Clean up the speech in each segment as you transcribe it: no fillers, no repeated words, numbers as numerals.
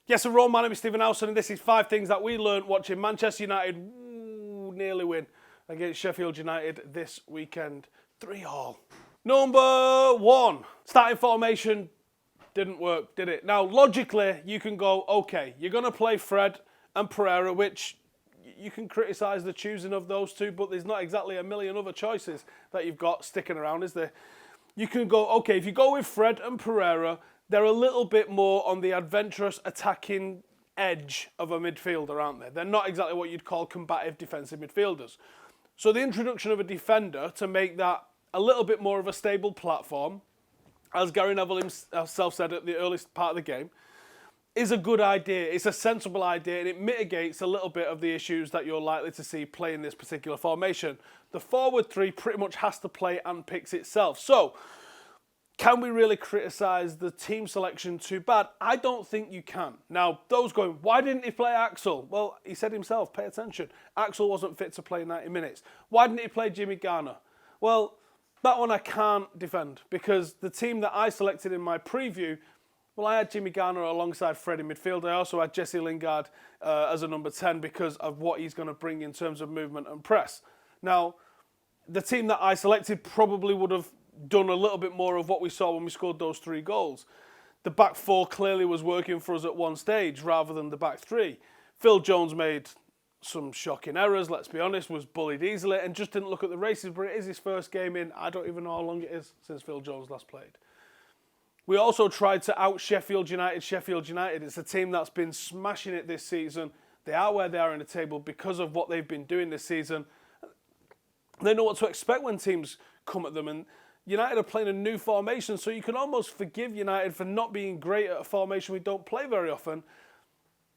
Yes, my name is Stephen Howson, and this is 5 things that we learned watching Manchester United nearly win against Sheffield United this weekend. 3-all. Number 1, starting formation didn't work, did it? Now, logically, you can go, okay, you're going to play Fred and Pereira, which you can criticise the choosing of those two, but there's not exactly a million other choices that you've got sticking around, is there? You can go, okay, if you go with Fred and Pereira, they're a little bit more on the adventurous attacking edge of a midfielder, aren't they? They're not exactly what you'd call combative defensive midfielders. So the introduction of a defender to make that a little bit more of a stable platform, as Gary Neville himself said at the earliest part of the game, is a good idea. It's a sensible idea, and it mitigates a little bit of the issues that you're likely to see playing this particular formation. The forward three pretty much has to play and picks itself. So, can we really criticise the team selection too bad? I don't think you can. Now, those going, why didn't he play Axel? Well, he said himself, pay attention. Axel wasn't fit to play 90 minutes. Why didn't he play Jimmy Garner? Well, that one I can't defend, because the team that I selected in my preview, well, I had Jimmy Garner alongside Fred in midfield. I also had Jesse Lingard as a number 10 because of what he's going to bring in terms of movement and press. Now, the team that I selected probably would have done a little bit more of what we saw when we scored those 3 goals. The back 4 clearly was working for us at one stage rather than the back 3. Phil Jones made some shocking errors, let's be honest, was bullied easily and just didn't look at the races, but it is his first game in. I don't even know how long it is since Phil Jones last played. We also tried to out Sheffield United. Sheffield United, it's a team that's been smashing it this season. They are where they are in the table because of what they've been doing this season. They know what to expect when teams come at them, and United are playing a new formation, so you can almost forgive United for not being great at a formation we don't play very often.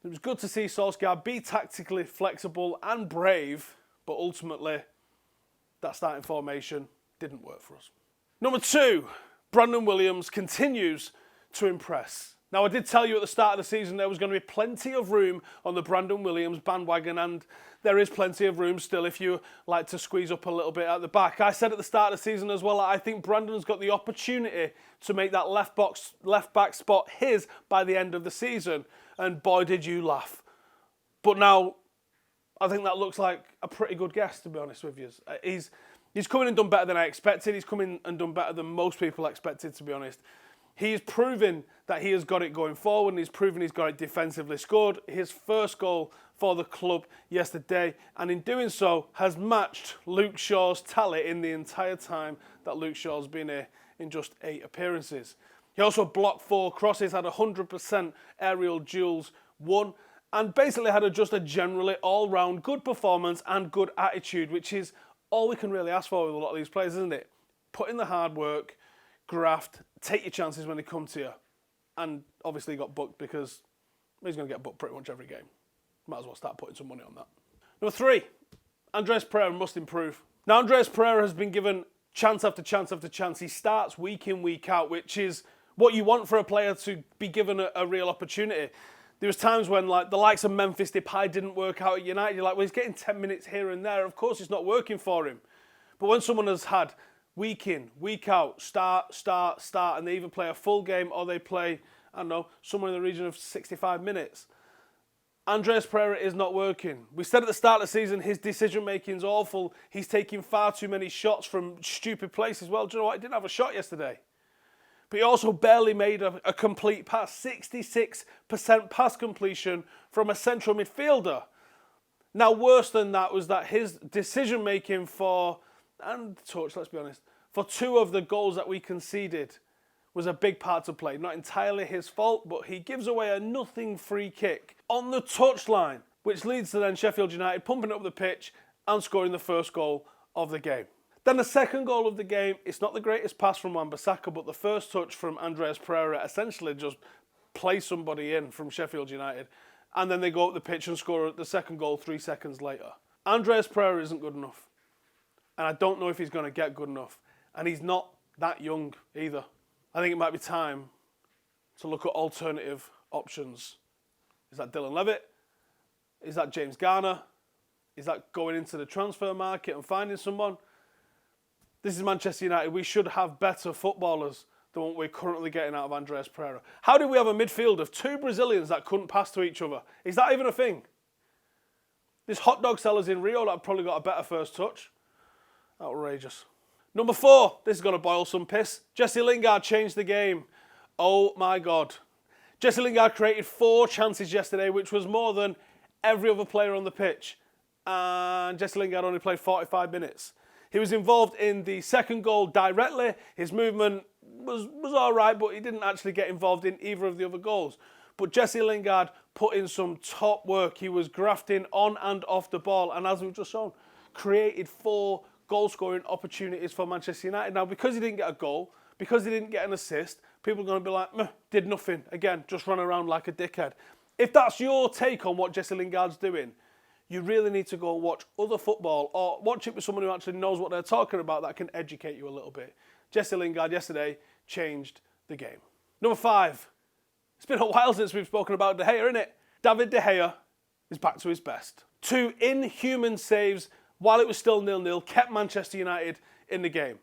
It was good to see Solskjaer be tactically flexible and brave, but ultimately that starting formation didn't work for us. Number 2, Brandon Williams continues to impress. Now, I did tell you at the start of the season there was going to be plenty of room on the Brandon Williams bandwagon, and there is plenty of room still if you like to squeeze up a little bit at the back. I said at the start of the season as well, I think Brandon's got the opportunity to make that left back spot his by the end of the season, and boy did you laugh. But now, I think that looks like a pretty good guess, to be honest with you. He's come in and done better than I expected. He's come in and done better than most people expected, to be honest. He's proven that he has got it going forward, and he's proven he's got it defensively. Scored his first goal for the club yesterday, and in doing so has matched Luke Shaw's tally in the entire time that Luke Shaw's been here in just 8 appearances. He also blocked 4 crosses, had 100% aerial duels won, and basically had just a generally all-round good performance and good attitude, which is all we can really ask for with a lot of these players, isn't it? Put in the hard work, graft, take your chances when they come to you. And obviously he got booked because he's going to get booked pretty much every game. Might as well start putting some money on that. Number 3, Andreas Pereira must improve. Now, Andreas Pereira has been given chance after chance after chance. He starts week in, week out, which is what you want for a player to be given a real opportunity. There was times when like the likes of Memphis Depay didn't work out at United. You're like, well, he's getting 10 minutes here and there. Of course, it's not working for him. But when someone has had week in, week out, start, and they either play a full game or they play, I don't know, somewhere in the region of 65 minutes, Andreas Pereira is not working. We said at the start of the season his decision-making is awful. He's taking far too many shots from stupid places. Well, do you know what? He didn't have a shot yesterday. But he also barely made a complete pass. 66% pass completion from a central midfielder. Now, worse than that was that his decision-making for, and touch, let's be honest, for 2 of the goals that we conceded was a big part to play. Not entirely his fault, but he gives away a nothing free kick on the touchline, which leads to then Sheffield United pumping up the pitch and scoring the first goal of the game. Then the second goal of the game, it's not the greatest pass from Wan-Bissaka, but the first touch from Andreas Pereira essentially just plays somebody in from Sheffield United. And then they go up the pitch and score the second goal 3 seconds later. Andreas Pereira isn't good enough. And I don't know if he's going to get good enough. And he's not that young either. I think it might be time to look at alternative options. Is that Dylan Levitt? Is that James Garner? Is that going into the transfer market and finding someone? This is Manchester United. We should have better footballers than what we're currently getting out of Andreas Pereira. How do we have a midfield of 2 Brazilians that couldn't pass to each other? Is that even a thing? There's hot dog sellers in Rio that have probably got a better first touch. Outrageous. Number 4, this is going to boil some piss. Jesse Lingard changed the game. Oh my God. Jesse Lingard created 4 chances yesterday, which was more than every other player on the pitch. And Jesse Lingard only played 45 minutes. He was involved in the second goal directly. His movement was all right, but he didn't actually get involved in either of the other goals. But Jesse Lingard put in some top work. He was grafting on and off the ball. And as we've just shown, created 4 goal-scoring opportunities for Manchester United. Now, because he didn't get a goal, because he didn't get an assist, people are going to be like, meh, did nothing. Again, just run around like a dickhead. If that's your take on what Jesse Lingard's doing, you really need to go watch other football or watch it with someone who actually knows what they're talking about that can educate you a little bit. Jesse Lingard yesterday changed the game. Number 5. It's been a while since we've spoken about De Gea, isn't it? David De Gea is back to his best. 2 inhuman saves while it was still 0-0 kept Manchester United in the game.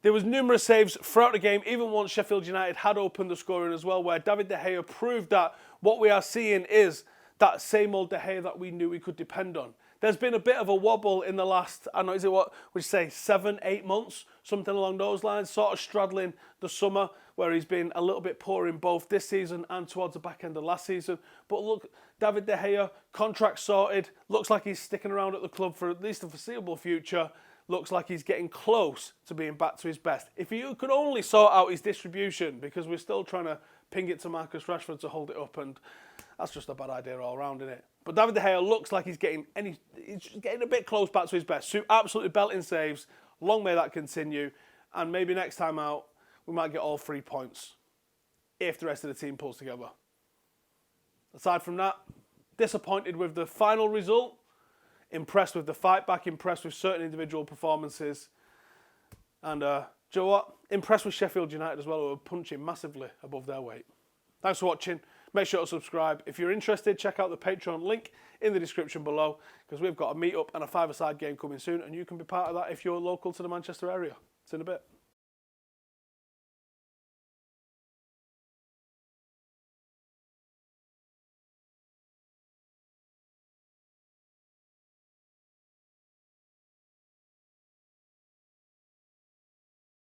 There was numerous saves throughout the game, even once Sheffield United had opened the scoring as well, where David De Gea proved that what we are seeing is that same old De Gea that we knew we could depend on. There's been a bit of a wobble in the last, I don't know, is it what we say, 7-8 months? Something along those lines, sort of straddling the summer, where he's been a little bit poor in both this season and towards the back end of last season. But look, David De Gea, contract sorted, looks like he's sticking around at the club for at least the foreseeable future. Looks like he's getting close to being back to his best. If he could only sort out his distribution, because we're still trying to ping it to Marcus Rashford to hold it up, and that's just a bad idea all round, isn't it? But David De Gea looks like he's getting a bit close back to his best. 2 absolutely belting saves. Long may that continue. And maybe next time out, we might get all 3 points if the rest of the team pulls together. Aside from that, disappointed with the final result. Impressed with the fight back. Impressed with certain individual performances. And, do you know what? Impressed with Sheffield United as well, who are punching massively above their weight. Thanks for watching. Make sure to subscribe. If you're interested, check out the Patreon link in the description below, because we've got a meet-up and a 5-a-side game coming soon, and you can be part of that if you're local to the Manchester area. See you in a bit.